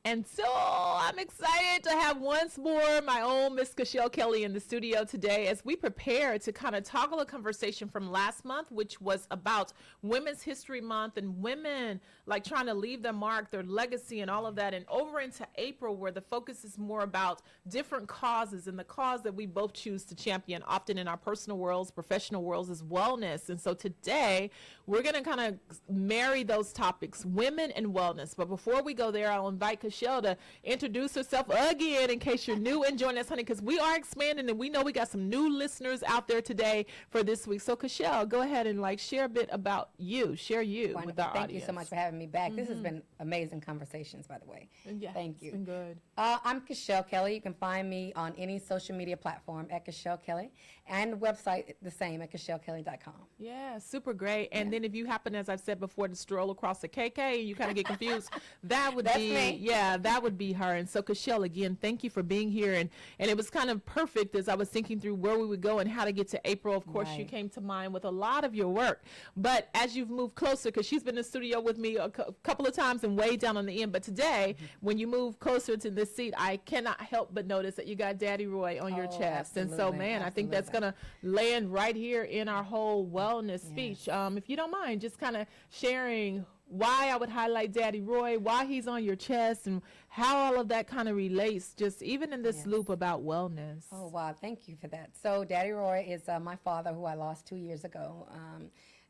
And so I'm excited to have once more my own Miss Cashel Kelly in the studio today as we prepare to kind of toggle a conversation from last month, which was about Women's History Month and women like trying to leave their mark, their legacy, and all of that, and over into April, where the focus is more about different causes, and the cause that we both choose to champion, often in our personal worlds, professional worlds, is wellness. And so today we're going to kind of marry those topics, women and wellness. But before we go there, I'll invite Cashel to introduce herself again in case you're new and join us, honey, because we are expanding and we know we got some new listeners out there today for this week. So Cashel, go ahead and like share a bit about you, share you Wonderful. with our Thank audience. you so much for having me back. This has been amazing conversations, by the way. Yeah, Thank it's you. been good. I'm Cashel Kelly. You can find me on any social media platform at Cashel Kelly, and the website the same at CashelKelly.com. Yeah, super great. And then if you happen, as I've said before, to stroll across the KK and you kind of get confused, that would That's be me. yeah, that would be her. And so Cashel, again, thank you for being here. And it was kind of perfect as I was thinking through where we would go and how to get to April. Of course, you Right. came to mind with a lot of your work. But as you've moved closer, because she's been in the studio with me a couple of times and way down on the end, but today, when you move closer to this seat, I cannot help but notice that you got Daddy Roy on your Oh, chest. And so, absolutely, man, I think that's absolutely. going to land right here in our whole wellness speech. If you don't mind, just kind of sharing why I would highlight Daddy Roy, why he's on your chest, and how all of that kind of relates, just even in this Yes. loop about wellness. Oh, wow. Thank you for that. So, Daddy Roy is my father, who I lost 2 years ago.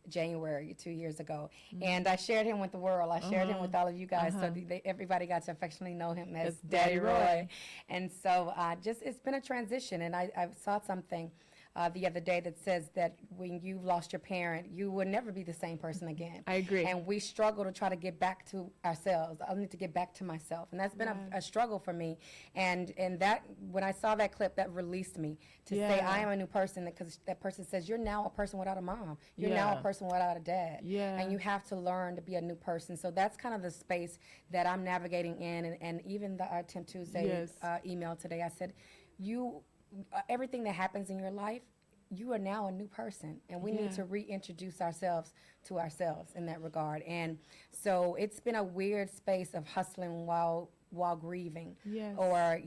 January 2 years ago, and I shared him with the world. I shared him with all of you guys, so everybody got to affectionately know him as As Daddy Daddy Roy. Roy. And so, just it's been a transition. And I saw something the other day that says that when you've lost your parent, you will never be the same person again. I agree. And we struggle to try to get back to ourselves. I need to get back to myself, and that's been a struggle for me. And that when I saw that clip, that released me to say Yeah. I am a new person, because that person says you're now a person without a mom. You're now Yeah. a person without a dad. Yeah. And you have to learn to be a new person. So that's kind of the space that I'm navigating in. And even the Attempt Tuesday Yes. email today, I said, everything that happens in your life, you are now a new person, and we need to reintroduce ourselves to ourselves in that regard. And so it's been a weird space of hustling while grieving, Yes. or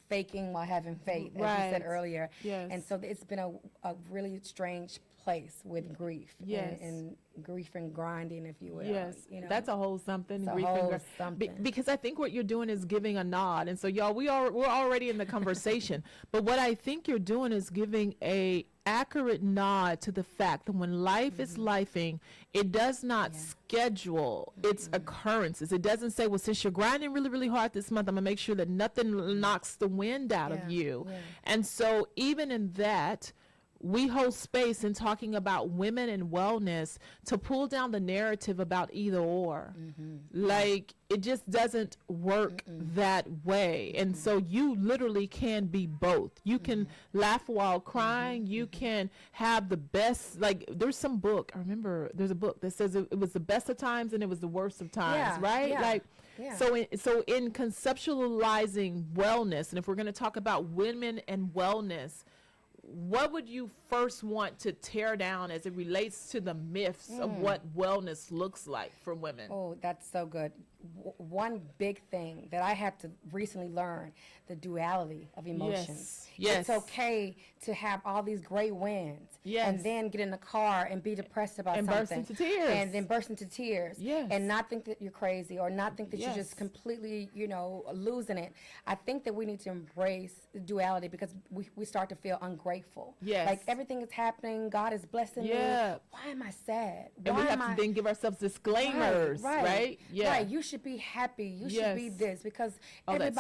faking while having faith, as you said Right. earlier. Yes. And so it's been a really strange place with grief, Yes. and grief and grinding, if you will. Yes, that's a whole something. It's a grief and whole gr- something. because I think what you're doing is giving a nod, and so y'all, we're already in the conversation. But what I think you're doing is giving a accurate nod to the fact that when life is lifing, it does not schedule its occurrences. It doesn't say, well, since you're grinding really, really hard this month, I'm gonna make sure that nothing knocks the wind out of you. Yeah. And so even in that, we hold space in talking about women and wellness to pull down the narrative about either or. Like, it just doesn't work that way. And so you literally can be both. You can laugh while crying. You can have the best, like, there's some book, I remember there's a book that says it was the best of times and it was the worst of times, Yeah, right? yeah, Like, yeah. so in conceptualizing wellness, and if we're going to talk about women and wellness, what would you first want to tear down as it relates to the myths of what wellness looks like for women? Oh, that's so good. One big thing that I had to recently learn, the duality of emotions. Yes. It's okay to have all these great wins. Yes. And then get in the car and be depressed about And something. burst into tears. And then burst into tears. Yes. And not think that you're crazy, or not think that you're Yes. just completely, losing it. I think that we need to embrace duality, because we start to feel ungrateful. Yes. Like everything is happening, God is blessing Yeah. me. Why am I sad? And Why we have am to then give ourselves disclaimers, right? Yeah. Right. You should be happy. You should be Yes. this, because Oh, that's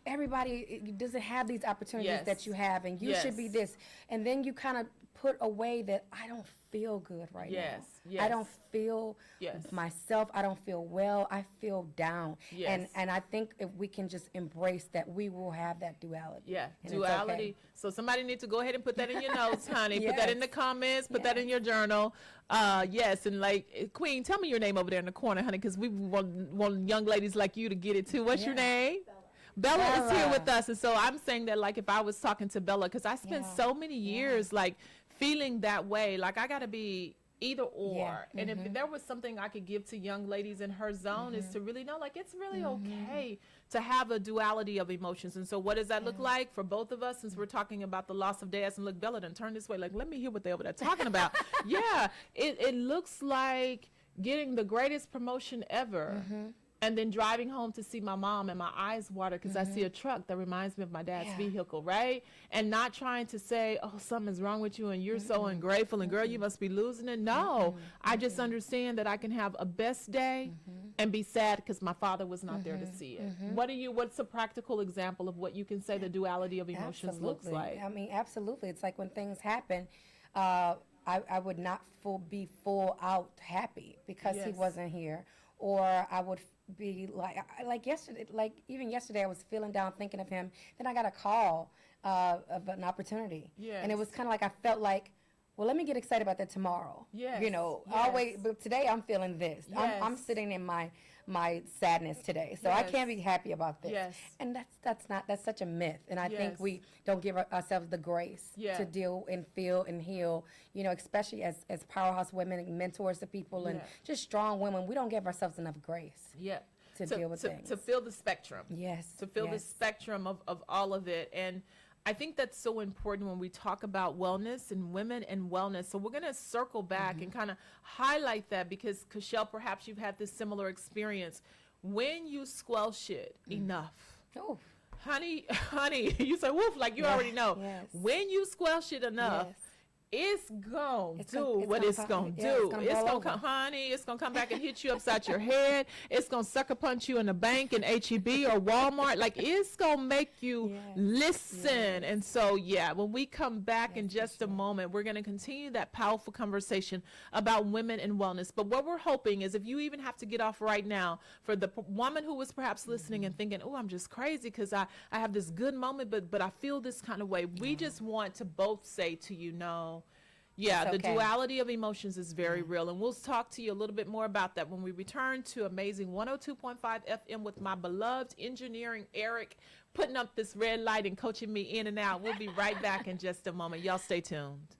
everybody huge. doesn't have these opportunities Yes. that you have, and you should be Yes. this. And then you kind of put away that I don't feel good right Yes, now. I don't yes. feel Yes. myself. I don't feel well. I feel down. Yes. And I think if we can just embrace that, we will have that duality. Yeah, And it's duality. okay. So somebody needs to go ahead and put that in your notes, honey. Put that in the Yes. comments. Put that in your journal. Yes, and like Queen, tell me your name over there in the corner, honey, because we want young ladies like you to get it too. What's your name? Bella is here Bella. with us, and so I'm saying that like if I was talking to Bella, because I spent so many years like feeling that way, like I gotta be either or. Yeah. And if there was something I could give to young ladies in her zone is to really know, like, it's really okay to have a duality of emotions. And so what does that look like for both of us, since we're talking about the loss of dads? And look, Bella done turn this way, like, let me hear what they over there talking about. Yeah, it looks like getting the greatest promotion ever. And then driving home to see my mom and my eyes water because I see a truck that reminds me of my dad's vehicle, right? And not trying to say, oh, something's wrong with you and you're so ungrateful and girl, you must be losing it. No, I just understand that I can have a best day and be sad because my father was not there to see it. What's a practical example of what you can say the duality of emotions looks like? I mean, absolutely. It's like when things happen, I would not be full out happy because he Yes. wasn't here. Or I would be like yesterday, like even yesterday, I was feeling down thinking of him. Then I got a call of an opportunity. And it was kind of like I felt like, well, let me get excited about that tomorrow. You know, always, but today I'm feeling this. I'm sitting in my sadness today, so I can't be happy about this. And that's such a myth. And I think we don't give ourselves the grace to deal and feel and heal. You know, especially as powerhouse women and mentors to people and just strong women, we don't give ourselves enough grace. To deal with things. To feel the spectrum. To feel the yes. spectrum of all of it. And I think that's so important when we talk about wellness and women and wellness. So we're going to circle back and kind of highlight that because, Cashel, perhaps you've had this similar experience. When you squelch it enough, Oh, honey, you say, woof, like you already know. When you squelch it enough, it's gonna do what it's gonna do. It's gonna come, honey. It's gonna come back and hit you upside your head. It's gonna sucker punch you in the bank in HEB or Walmart. Like it's gonna make you listen. And so, when we come back in just a moment, we're gonna continue that powerful conversation about women and wellness. But what we're hoping is, if you even have to get off right now, for the woman who was perhaps listening and thinking, "Oh, I'm just crazy because I have this good moment, but I feel this kind of way." We just want to both say to you, no. Yeah, the duality of emotions is very real. And we'll talk to you a little bit more about that when we return to Amazing 102.5 FM with my beloved engineering Eric, putting up this red light and coaching me in and out. We'll be right back in just a moment. Y'all stay tuned.